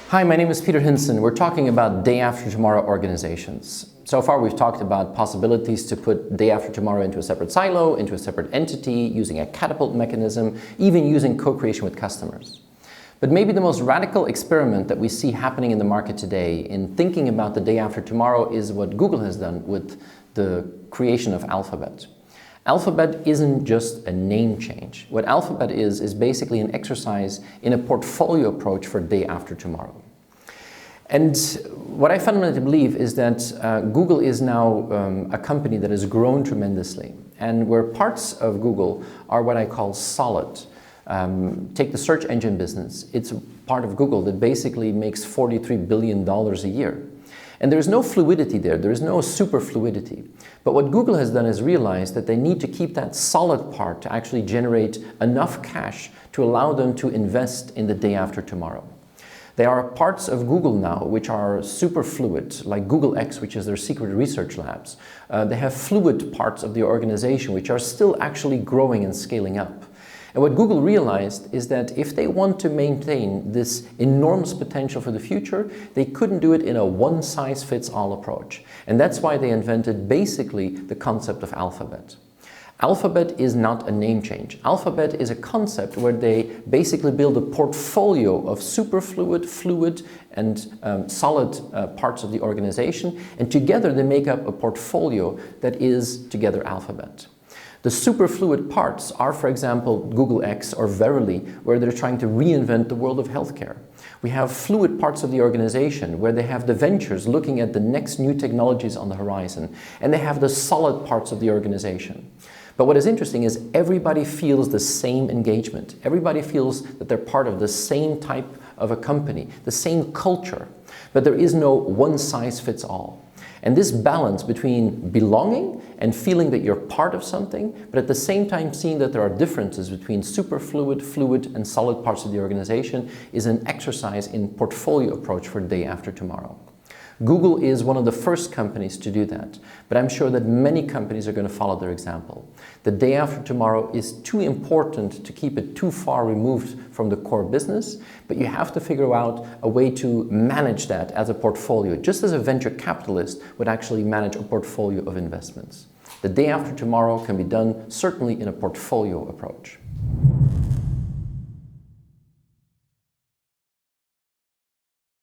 Hi, my name is Peter Hinssen. We're talking about day after tomorrow organizations. So far we've talked about possibilities to put day after tomorrow into a separate silo, into a separate entity, using a catapult mechanism, even using co-creation with customers. But maybe the most radical experiment that we see happening in the market today in thinking about the day after tomorrow is what Google has done with the creation of Alphabet. Alphabet isn't just a name change. What Alphabet is basically an exercise in a portfolio approach for day after tomorrow. And what I fundamentally believe is that Google is now a company that has grown tremendously, and where parts of Google are what I call solid. Take the search engine business. It's a part of Google that basically makes $43 billion a year. And there's no fluidity there, there's no super fluidity. But what Google has done is realize that they need to keep that solid part to actually generate enough cash to allow them to invest in the day after tomorrow. There are parts of Google now which are super fluid, like Google X, which is their secret research labs. They have fluid parts of the organization which are still actually growing and scaling up. And what Google realized is that if they want to maintain this enormous potential for the future, they couldn't do it in a one-size-fits-all approach. And that's why they invented basically the concept of Alphabet. Alphabet is not a name change. Alphabet is a concept where they basically build a portfolio of superfluid, fluid, and solid parts of the organization, and together they make up a portfolio that is together Alphabet. The superfluid parts are, for example, Google X or Verily, where they're trying to reinvent the world of healthcare. We have fluid parts of the organization where they have the ventures looking at the next new technologies on the horizon, and they have the solid parts of the organization. But what is interesting is everybody feels the same engagement. Everybody feels that they're part of the same type of a company, the same culture, but there is no one-size-fits-all. And this balance between belonging and feeling that you're part of something, but at the same time seeing that there are differences between superfluid, fluid, and solid parts of the organization is an exercise in portfolio approach for day after tomorrow. Google is one of the first companies to do that, but I'm sure that many companies are going to follow their example. The day after tomorrow is too important to keep it too far removed from the core business, but you have to figure out a way to manage that as a portfolio, just as a venture capitalist would actually manage a portfolio of investments. The day after tomorrow can be done certainly in a portfolio approach.